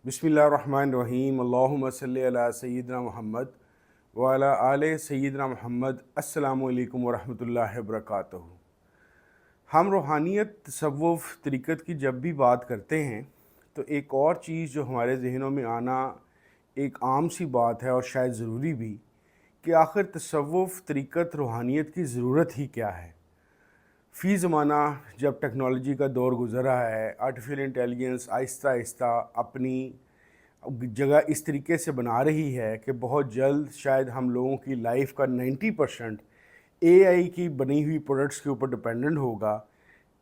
बिस्मिल्लाहिर्रहमानिर्रहीम। अल्लाहुम्मा सल्लि अला सय्यिदिना मुहम्मद व अला आले सय्यिदिना मुहम्मद। अस्सलामु अलैकुम व रहमतुल्लाहि व बरकातुहू। हम रूहानियत, तसव्वुफ़, तरीक़त की जब भी बात करते हैं तो एक और चीज़ जो हमारे ज़हनों में आना एक आम सी बात है और शायद ज़रूरी भी, कि आखिर तसव्वुफ़, तरीक़त, रूहानियत की ज़रूरत ही क्या है। फ़ी ज़माना जब टेक्नोलॉजी का दौर गुज़र रहा है, आर्टिफिशियल इंटेलिजेंस आहिस्ता आहिस्ता अपनी जगह इस तरीके से बना रही है कि बहुत जल्द शायद हम लोगों की लाइफ का 90% एआई की बनी हुई प्रोडक्ट्स के ऊपर डिपेंडेंट होगा।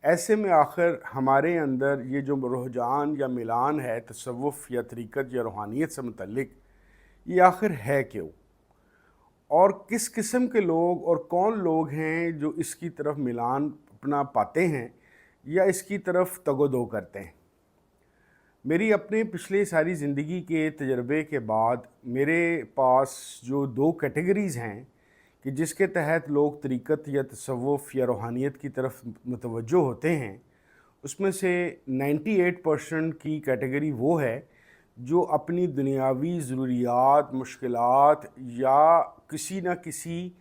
ऐसे में आखिर हमारे अंदर ये जो रुझान या मिलान है तसव्वुफ़ या तरीक़त या रूहानियत से मुतल्लिक, ये आखिर है क्यों, और किस किस्म के लोग और कौन लोग हैं जो इसकी तरफ मिलान अपना पाते हैं या इसकी तरफ तगोदो करते हैं। मेरी अपने पिछले सारी ज़िंदगी के तजर्बे के बाद मेरे पास जो दो कैटेगरीज़ हैं कि जिसके तहत लोग तरीक़त या तसव्वुफ़ या रूहानियत की तरफ मुतवज्जो होते हैं, उसमें से 98% की कैटेगरी वो है जो अपनी दुनियावी ज़रूरियात, मुश्किलात या किसी न किसी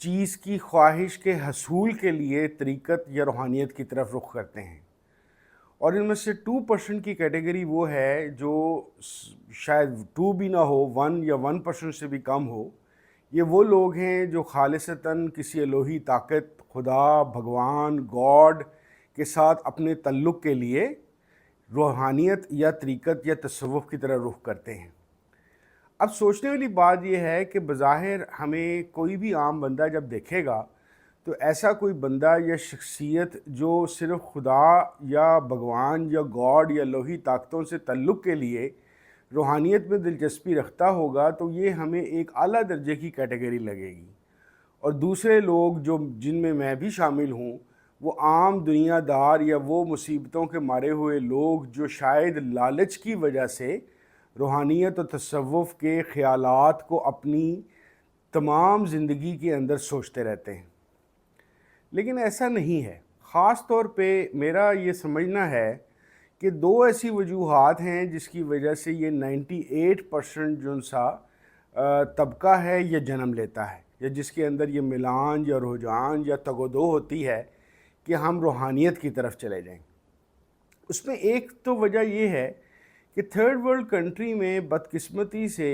चीज़ की ख्वाहिश के हसूल के लिए तरीक़त या रूहानियत की तरफ रुख करते हैं। और इनमें से 2% की कैटेगरी वो है जो शायद 2 भी ना हो, 1 या 1% से भी कम हो। ये वो लोग हैं जो खालिसतन किसी इलाही ताकत, खुदा, भगवान, गॉड के साथ अपने तल्लुक़ के लिए रूहानियत या तरीक़त या तसव्वुफ़ की तरफ रुख करते हैं। अब सोचने वाली बात यह है कि बज़ाहिर हमें कोई भी आम बंदा जब देखेगा तो ऐसा कोई बंदा या शख्सियत जो सिर्फ़ खुदा या भगवान या गॉड या इलाही ताकतों से तल्लुक़ के लिए रूहानियत में दिलचस्पी रखता होगा तो ये हमें एक आला दर्जे की कैटेगरी लगेगी। और दूसरे लोग जो जिनमें मैं भी शामिल हूँ, वो आम दुनियादार या वो मुसीबतों के मारे हुए लोग जो शायद लालच की वजह से रूहानियत और तसव्वुफ़ के ख़यालात को अपनी तमाम ज़िंदगी के अंदर सोचते रहते हैं। लेकिन ऐसा नहीं है। ख़ास तौर पे मेरा ये समझना है कि दो ऐसी वजूहात हैं जिसकी वजह से ये 98% जो सा तबका है ये जन्म लेता है, या जिसके अंदर ये मिलान या रुझान या तगोदो होती है कि हम रूहानियत की तरफ चले जाएं। उसमें एक तो वजह ये है कि थर्ड वर्ल्ड कंट्री में बदकिस्मती से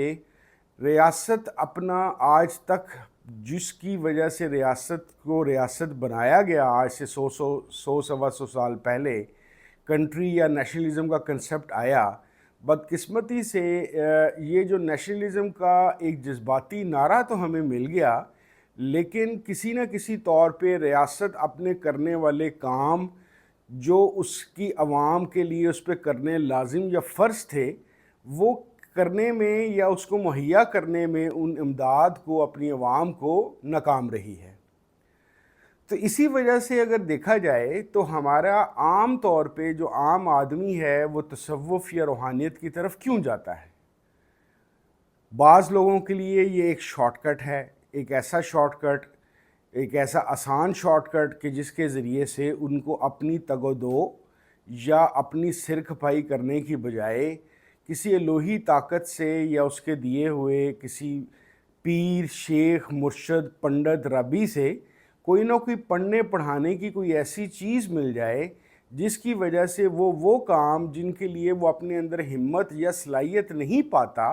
रियासत अपना आज तक, जिसकी वजह से रियासत को रियासत बनाया गया आज से 100 सवा 100 साल पहले, कंट्री या नेशनलिज़म का कंसेप्ट आया, बदकिस्मती से ये जो नेशनलिज़म का एक जज्बाती नारा तो हमें मिल गया, लेकिन किसी न किसी तौर पे रियासत अपने करने वाले काम जो उसकी आवाम के लिए उस पर करने लाजिम या फ़र्ज़ थे, वो करने में या उसको मुहैया करने में उन इमदाद को अपनी आवाम को नाकाम रही है। तो इसी वजह से अगर देखा जाए तो हमारा आम तौर पे जो आम आदमी है वो तसव्वुफ़ या रूहानियत की तरफ क्यों जाता है। बाज़ लोगों के लिए ये एक शॉर्टकट है, एक ऐसा शॉर्टकट, एक ऐसा आसान शॉर्टकट कि जिसके ज़रिए से उनको अपनी तगोदो या अपनी सिर खपाई करने की बजाय किसी इलाही ताकत से या उसके दिए हुए किसी पीर, शेख, मुर्शद, पंडित, रबी से कोई ना कोई पढ़ने पढ़ाने की कोई ऐसी चीज़ मिल जाए जिसकी वजह से वो काम जिनके लिए वो अपने अंदर हिम्मत या सलाहियत नहीं पाता,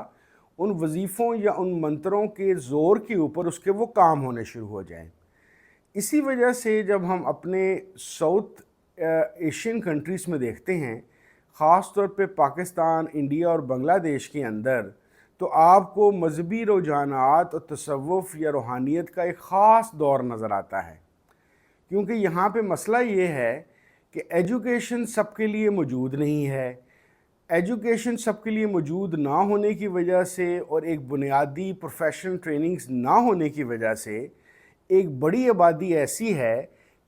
उन वजीफ़ों या उन मंत्रों के ज़ोर के ऊपर उसके वो काम होने शुरू हो जाएं। इसी वजह से जब हम अपने साउथ एशियन कंट्रीज़ में देखते हैं, ख़ास तौर पे पाकिस्तान, इंडिया और बांग्लादेश के अंदर, तो आपको मजहबी रुझानात और तसव्वुफ़ या रूहानियत का एक ख़ास दौर नज़र आता है। क्योंकि यहाँ पे मसला ये है कि एजुकेशन सबके लिए मौजूद नहीं है। एजुकेशन सबके लिए मौजूद ना होने की वजह से और एक बुनियादी प्रोफेशनल ट्रेनिंग्स ना होने की वजह से एक बड़ी आबादी ऐसी है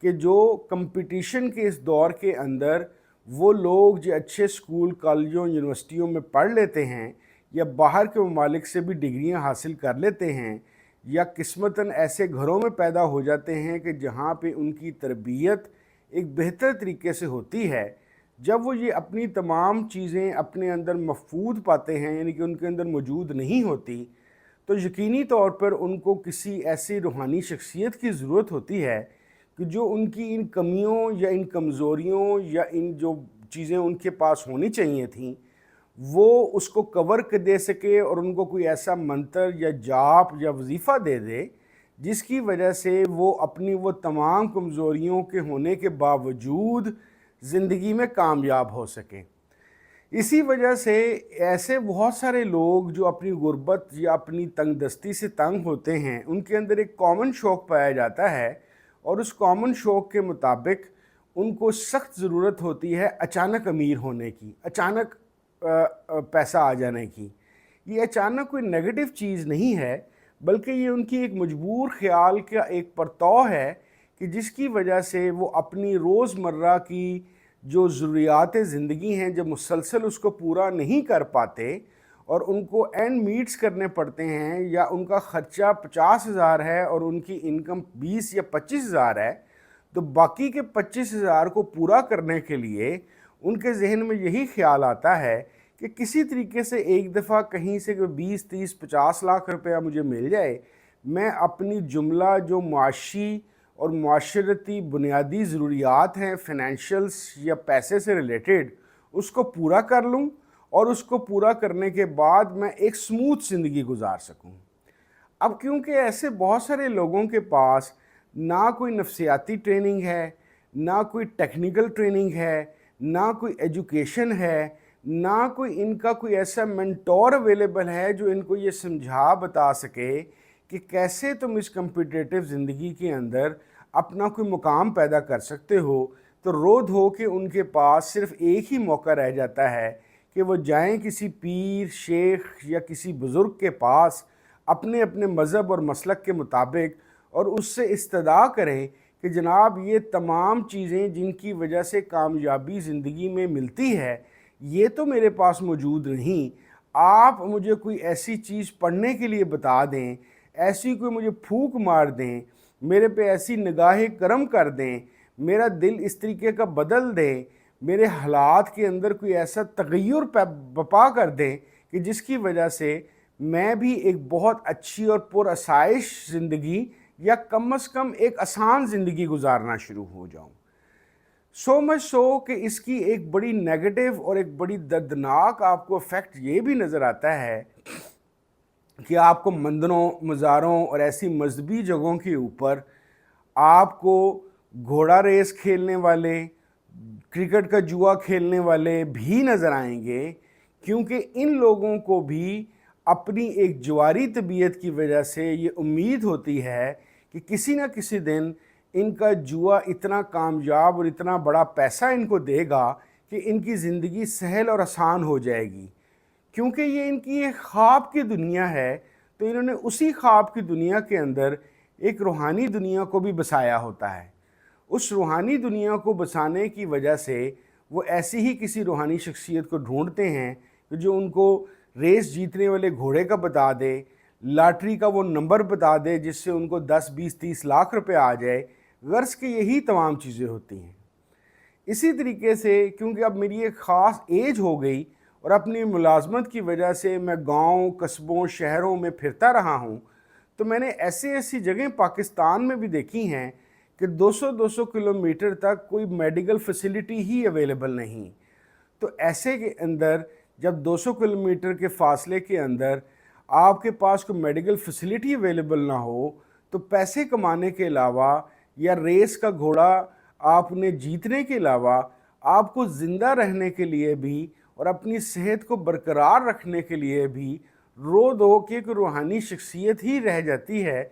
कि जो कंपटीशन के इस दौर के अंदर वो लोग जो अच्छे स्कूल, कॉलेजों, यूनिवर्सिटियों में पढ़ लेते हैं या बाहर के ममालिक से भी डिग्रियां हासिल कर लेते हैं, या किस्मतन ऐसे घरों में पैदा हो जाते हैं कि जहाँ पे उनकी तरबियत एक बेहतर तरीके से होती है, جب وہ یہ اپنی تمام چیزیں اپنے اندر مفقود پاتے ہیں، یعنی کہ ان کے اندر موجود نہیں ہوتی، تو یقینی طور پر ان کو کسی ایسی روحانی شخصیت کی ضرورت ہوتی ہے کہ جو ان کی ان کمیوں یا ان کمزوریوں یا ان جو چیزیں ان کے پاس ہونی چاہیے تھیں وہ اس کو کور کر دے سکے، اور ان کو کوئی ایسا منتر یا جاپ یا وظیفہ دے دے جس کی وجہ سے وہ اپنی وہ تمام کمزوریوں کے ہونے کے باوجود زندگی میں کامیاب ہو سکیں۔ اسی وجہ سے ایسے بہت سارے لوگ جو اپنی غربت یا اپنی تنگ دستی سے تنگ ہوتے ہیں، ان کے اندر ایک کامن شوق پایا جاتا ہے، اور اس کامن شوق کے مطابق ان کو سخت ضرورت ہوتی ہے اچانک امیر ہونے کی، اچانک پیسہ آ جانے کی۔ یہ اچانک کوئی نیگیٹو چیز نہیں ہے، بلکہ یہ ان کی ایک مجبور خیال کا ایک پرتو ہے کہ جس کی وجہ سے وہ اپنی روزمرہ کی جو ضروریات زندگی ہیں جب مسلسل اس کو پورا نہیں کر پاتے اور ان کو اینڈ میٹس کرنے پڑتے ہیں، یا ان کا خرچہ 50,000 ہے اور ان کی انکم 20 یا 25,000 ہے، تو باقی کے 25,000 کو پورا کرنے کے لیے ان کے ذہن میں یہی خیال آتا ہے کہ کسی طریقے سے ایک دفعہ کہیں سے 20 30 50 لاکھ روپیہ مجھے مل جائے، میں اپنی جملہ جو معاشی اور معاشرتی بنیادی ضروریات ہیں فائنینشیلز یا پیسے سے ریلیٹڈ، اس کو پورا کر لوں، اور اس کو پورا کرنے کے بعد میں ایک سموتھ زندگی گزار سکوں۔ اب کیونکہ ایسے بہت سارے لوگوں کے پاس نہ کوئی نفسیاتی ٹریننگ ہے، نہ کوئی ٹیکنیکل ٹریننگ ہے، نہ کوئی ایجوکیشن ہے، نہ کوئی ان کا کوئی ایسا مینٹور اویلیبل ہے جو ان کو یہ سمجھا بتا سکے کہ کیسے تم اس کمپیٹیٹو زندگی کے اندر اپنا کوئی مقام پیدا کر سکتے ہو، تو رو دھو کے ان کے پاس صرف ایک ہی موقع رہ جاتا ہے کہ وہ جائیں کسی پیر، شیخ یا کسی بزرگ کے پاس اپنے اپنے مذہب اور مسلک کے مطابق، اور اس سے استدعا کریں کہ جناب یہ تمام چیزیں جن کی وجہ سے کامیابی زندگی میں ملتی ہے یہ تو میرے پاس موجود نہیں، آپ مجھے کوئی ایسی چیز پڑھنے کے لیے بتا دیں، ایسی کوئی مجھے پھونک مار دیں، میرے پہ ایسی نگاہ کرم کر دیں، میرا دل اس طریقے کا بدل دیں، میرے حالات کے اندر کوئی ایسا تغیر بپا کر دیں کہ جس کی وجہ سے میں بھی ایک بہت اچھی اور پرآسائش زندگی یا کم از کم ایک آسان زندگی گزارنا شروع ہو جاؤں۔ سو مچ سو کہ اس کی ایک بڑی نیگیٹو اور ایک بڑی دردناک آپ کو افیکٹ یہ بھی نظر آتا ہے کہ آپ کو مندروں، مزاروں اور ایسی مذہبی جگہوں کے اوپر آپ کو گھوڑا ریس کھیلنے والے، کرکٹ کا جوا کھیلنے والے بھی نظر آئیں گے، کیونکہ ان لوگوں کو بھی اپنی ایک جواری طبیعت کی وجہ سے یہ امید ہوتی ہے کہ کسی نہ کسی دن ان کا جوا اتنا کامیاب اور اتنا بڑا پیسہ ان کو دے گا کہ ان کی زندگی سہل اور آسان ہو جائے گی۔ کیونکہ یہ ان کی ایک خواب کی دنیا ہے، تو انہوں نے اسی خواب کی دنیا کے اندر ایک روحانی دنیا کو بھی بسایا ہوتا ہے۔ اس روحانی دنیا کو بسانے کی وجہ سے وہ ایسی ہی کسی روحانی شخصیت کو ڈھونڈتے ہیں کہ جو ان کو ریس جیتنے والے گھوڑے کا بتا دے، لاٹری کا وہ نمبر بتا دے جس سے ان کو 10 20 30 لاکھ روپے آ جائے، غرض کہ یہی تمام چیزیں ہوتی ہیں۔ اسی طریقے سے کیونکہ اب میری ایک خاص ایج ہو گئی اور اپنی ملازمت کی وجہ سے میں گاؤں، قصبوں، شہروں میں پھرتا رہا ہوں، تو میں نے ایسی جگہیں پاکستان میں بھی دیکھی ہیں کہ 200 کلومیٹر تک کوئی میڈیکل فیسلٹی ہی اویلیبل نہیں۔ تو ایسے کے اندر جب 200 کلومیٹر کے فاصلے کے اندر آپ کے پاس کوئی میڈیکل فیسلٹی اویلیبل نہ ہو، تو پیسے کمانے کے علاوہ یا ریس کا گھوڑا آپ نے جیتنے کے علاوہ آپ کو زندہ رہنے کے لیے بھی اور اپنی صحت کو برقرار رکھنے کے لیے بھی رو دو کہ ایک روحانی شخصیت ہی رہ جاتی ہے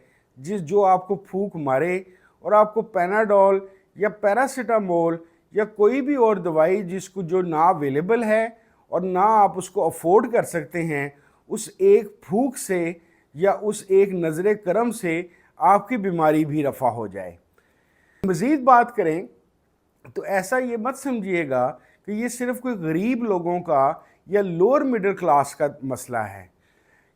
جو آپ کو پھونک مارے اور آپ کو پیناڈول یا پیراسیٹامول یا کوئی بھی اور دوائی جس کو جو نہ اویلیبل ہے اور نہ آپ اس کو افورڈ کر سکتے ہیں، اس ایک پھونک سے یا اس ایک نظر کرم سے آپ کی بیماری بھی رفع ہو جائے۔ مزید بات کریں تو ایسا یہ مت سمجھیے گا کہ یہ صرف کوئی غریب لوگوں کا یا لوور مڈل کلاس کا مسئلہ ہے۔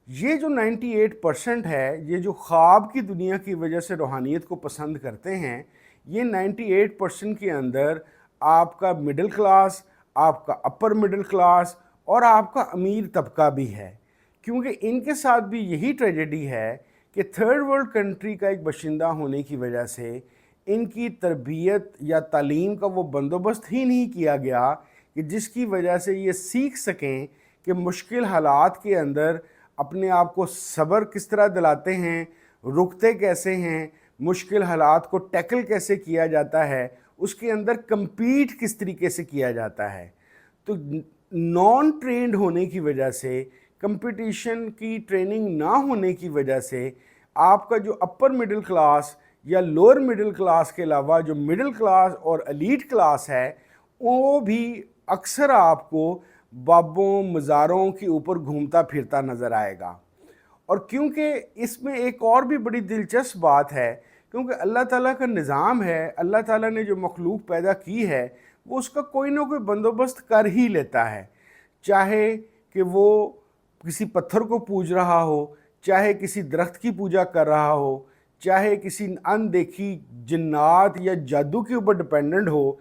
یہ جو 98% ہے، یہ جو خواب کی دنیا کی وجہ سے روحانیت کو پسند کرتے ہیں، یہ 98% کے اندر آپ کا مڈل کلاس، आपका अपर मिडिल क्लास और आपका अमीर तबका भी है, क्योंकि इनके साथ भी यही ट्रेजेडी है कि थर्ड वर्ल्ड कंट्री का एक बशिंदा होने की वजह से इनकी तरबियत या तालीम का वो बंदोबस्त ही नहीं किया गया कि जिसकी वजह से ये सीख सकें कि मुश्किल हालात के अंदर अपने आप को सब्र किस तरह दिलाते हैं, रुकते कैसे हैं, मुश्किल हालात को टैकल कैसे किया जाता है, उसके अंदर compete किस तरीके से किया जाता है। तो नॉन ट्रेंड होने की वजह से, कंपटीशन की ट्रेनिंग ना होने की वजह से आपका जो अपर मिडिल क्लास या लोअर मिडिल क्लास के अलावा जो मिडिल क्लास और एलीट क्लास है, वो भी अक्सर आपको बाबों मज़ारों के ऊपर घूमता फिरता नज़र आएगा। और क्योंकि इसमें एक और भी बड़ी दिलचस्प बात है, क्योंकि अल्लाह ताला का निज़ाम है, अल्लाह ताला ने जो मखलूक पैदा की है वो उसका कोई ना कोई बंदोबस्त कर ही लेता है, चाहे कि वो किसी पत्थर को पूज रहा हो, चाहे किसी दरख्त की पूजा कर रहा हो, चाहे किसी अनदेखी जिन्नात या जादू के ऊपर डिपेंडेंट हो।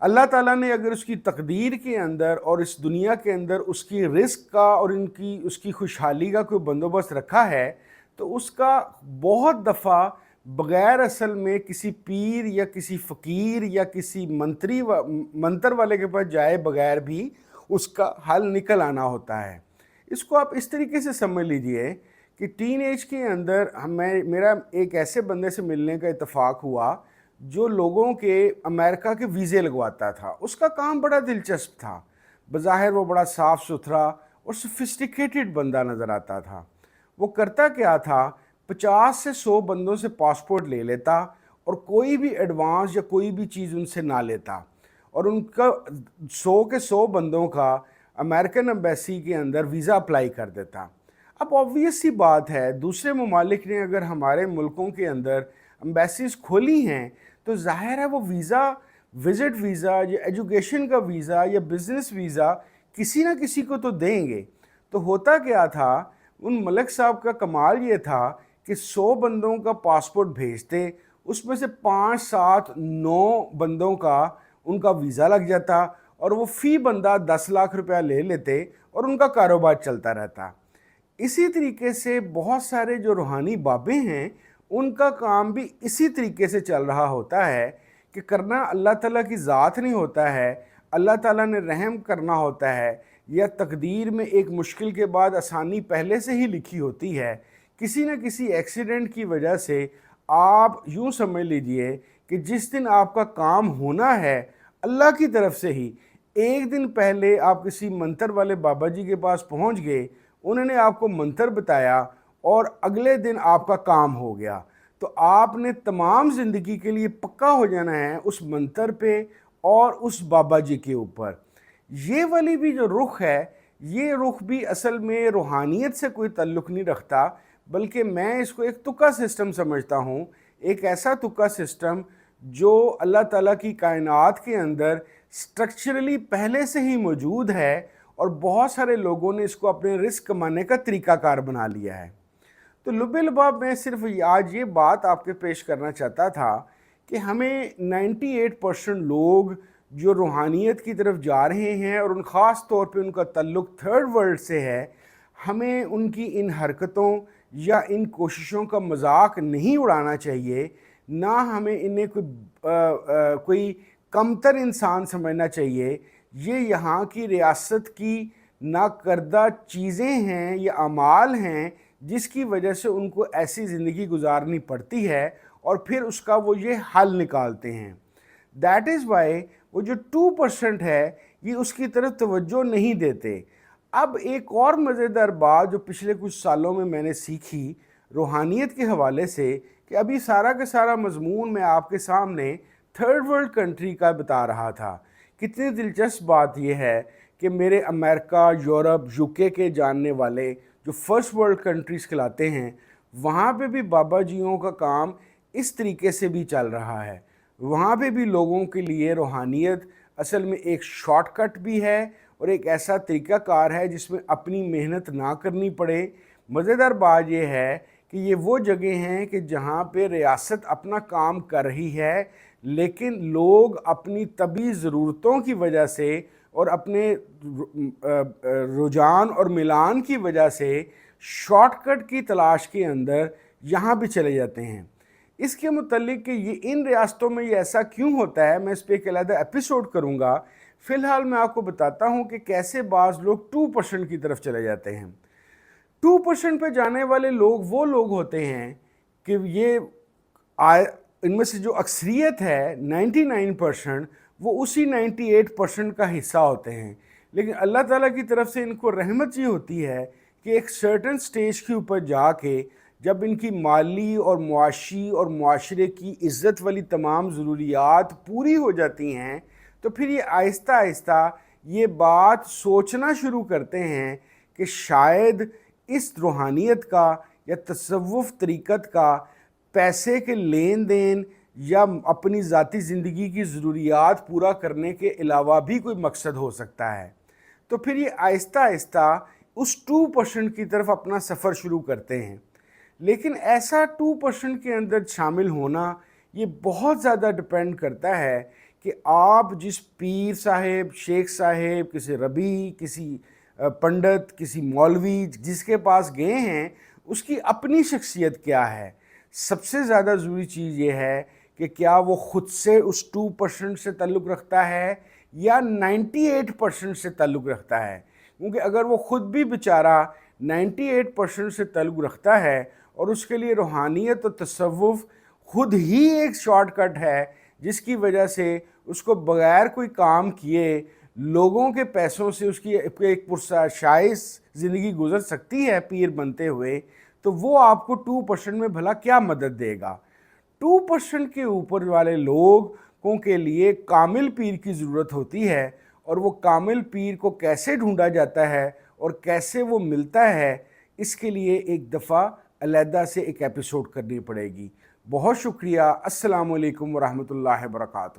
अल्लाह ताला ने अगर उसकी तकदीर के अंदर और इस दुनिया के अंदर उसकी रिस्क का और उसकी खुशहाली का कोई बंदोबस्त रखा है, तो उसका बहुत दफ़ा बग़ैर असल में किसी पीर या किसी फ़कीर या किसी मंत्र वाले के पास जाए बग़ैर भी उसका हल निकल आना होता है। इसको आप इस तरीके से समझ लीजिए कि टीन एज के अंदर मेरा एक ऐसे बंदे से मिलने का इत्तेफाक हुआ जो लोगों के अमेरिका के वीज़े लगवाता था। उसका काम बड़ा दिलचस्प था, बज़ाहिर वो बड़ा साफ़ सुथरा और सोफिस्टिकेटेड बंदा नज़र आता था। वो करता क्या था, 50 से 100 बंदों से पासपोर्ट ले लेता और कोई भी एडवांस या कोई भी चीज़ उनसे ना लेता, और उनका 100 के 100 बंदों का अमेरिकन एम्बेसी के अंदर वीज़ा अप्लाई कर देता। अब ऑब्वियस सी बात है, दूसरे ममालिक ने अगर हमारे मुल्कों के अंदर एम्बेसीज़ खोली हैं तो ज़ाहिर है वो वीज़ा, विज़िट वीज़ा या एजुकेशन का वीज़ा या बिज़नेस वीज़ा किसी ना किसी को तो देंगे। तो होता क्या था, उन मलिक साहब का कमाल ये था कि 100 बंदों का पासपोर्ट भेजते, उसमें से 5, 7, 9 बंदों का उनका वीज़ा लग जाता और वो फ़ी बंदा 10 लाख रुपया ले लेते और उनका कारोबार चलता रहता। इसी तरीके से बहुत सारे जो रूहानी बाबे हैं उनका काम भी इसी तरीके से चल रहा होता है कि करना अल्लाह ताला की ज़ात नहीं होता है, अल्लाह ताला ने रहम करना होता है, या तकदीर में एक मुश्किल के बाद आसानी पहले से ही लिखी होती है। किसी न किसी एक्सीडेंट की वजह से आप यूँ समझ लीजिए कि जिस दिन आपका काम होना है अल्लाह की तरफ से ही, एक दिन पहले आप किसी मंत्र वाले बाबा जी के पास पहुँच गए, उन्होंने आपको मंत्र बताया और अगले दिन आपका काम हो गया। तो आपने तमाम ज़िंदगी के लिए पक्का हो जाना है उस मंत्र पे और उस बाबा जी के ऊपर। ये वाली भी जो रुख है, ये रुख भी असल में रूहानियत से कोई ताल्लुक़ नहीं रखता, बल्कि मैं इसको एक तुक्का सिस्टम समझता हूँ। एक ऐसा तुक्का सिस्टम जो अल्लाह ताला की कायनात के अंदर स्ट्रक्चरली पहले से ही मौजूद है और बहुत सारे लोगों ने इसको अपने रिस्क कमाने का तरीक़ाकार बना लिया है। तो लुब्बे लुबाब मैं सिर्फ आज ये बात आपके पेश करना चाहता था कि हमें 98% लोग जो रूहानियत की तरफ जा रहे हैं और ख़ास तौर पे उनका ताल्लुक़ थर्ड वर्ल्ड से है, हमें उनकी इन हरकतों या इन कोशिशों का मजाक नहीं उड़ाना चाहिए, ना हमें इन्हें कोई कमतर इंसान समझना चाहिए। ये यहाँ की रियासत की नाकर्दा चीज़ें हैं या अमाल हैं जिसकी वजह से उनको ऐसी ज़िंदगी गुजारनी पड़ती है और फिर उसका वो ये हल निकालते हैं। दैट इज़ वाई वो जो 2% है ये उसकी तरफ तवज्जो नहीं देते। अब एक और मज़ेदार बात जो पिछले कुछ सालों में मैंने सीखी रूहानियत के हवाले से, कि अभी सारा का सारा मजमून मैं आपके सामने थर्ड वर्ल्ड कंट्री का बता रहा था। कितनी दिलचस्प बात यह है कि मेरे अमेरिका, यूरोप, यूके के जानने वाले जो फर्स्ट वर्ल्ड कंट्रीज़ कहलाते हैं, वहाँ पे भी बाबा जियों का काम इस तरीके से भी चल रहा है। वहाँ पे भी लोगों के लिए रूहानियत असल में एक शॉर्टकट भी है और एक ऐसा तरीक़ाकार है जिसमें अपनी मेहनत ना करनी पड़े। मज़ेदार बात यह है कि ये वो जगह हैं कि जहाँ पे रियासत अपना काम कर रही है, लेकिन लोग अपनी तबी ज़रूरतों की वजह से اور اپنے رجحان اور ملان کی وجہ سے شارٹ کٹ کی تلاش کے اندر یہاں بھی چلے جاتے ہیں۔ اس کے متعلق کہ یہ ان ریاستوں میں یہ ایسا کیوں ہوتا ہے، میں اس پہ ایک علیحدہ ایپیسوڈ کروں گا۔ فی الحال میں آپ کو بتاتا ہوں کہ کیسے بعض لوگ 2% کی طرف چلے جاتے ہیں۔ 2% پہ جانے والے لوگ وہ لوگ ہوتے ہیں کہ یہ ان میں سے جو اکثریت ہے 99%، وہ اسی 98% کا حصہ ہوتے ہیں، لیکن اللہ تعالیٰ کی طرف سے ان کو رحمت یہ ہوتی ہے کہ ایک سرٹن سٹیج کے اوپر جا کے جب ان کی مالی اور معاشی اور معاشرے کی عزت والی تمام ضروریات پوری ہو جاتی ہیں، تو پھر یہ آہستہ آہستہ یہ بات سوچنا شروع کرتے ہیں کہ شاید اس روحانیت کا یا تصوف طریقت کا پیسے کے لین دین یا اپنی ذاتی زندگی کی ضروریات پورا کرنے کے علاوہ بھی کوئی مقصد ہو سکتا ہے۔ تو پھر یہ آہستہ آہستہ اس 2% کی طرف اپنا سفر شروع کرتے ہیں، لیکن ایسا 2% کے اندر شامل ہونا یہ بہت زیادہ ڈپینڈ کرتا ہے کہ آپ جس پیر صاحب، شیخ صاحب، کسی ربی، کسی پنڈت، کسی مولوی جس کے پاس گئے ہیں، اس کی اپنی شخصیت کیا ہے۔ سب سے زیادہ ضروری چیز یہ ہے کہ کیا وہ خود سے اس 2% سے تعلق رکھتا ہے یا 98% سے تعلق رکھتا ہے، کیونکہ اگر وہ خود بھی بیچارہ 98% سے تعلق رکھتا ہے اور اس کے لیے روحانیت اور تصوف خود ہی ایک شارٹ کٹ ہے جس کی وجہ سے اس کو بغیر کوئی کام کیے لوگوں کے پیسوں سے اس کی ایک پرشائش زندگی گزر سکتی ہے پیر بنتے ہوئے، تو وہ آپ کو 2% میں بھلا کیا مدد دے گا۔ 2% کے اوپر والے لوگوں کے لیے کامل پیر کی ضرورت ہوتی ہے، اور وہ کامل پیر کو کیسے ڈھونڈا جاتا ہے اور کیسے وہ ملتا ہے، اس کے لیے ایک دفعہ علیحدہ سے ایک ایپیسوڈ کرنی پڑے گی۔ بہت شکریہ۔ السلام علیکم ورحمۃ اللہ وبرکاتہ۔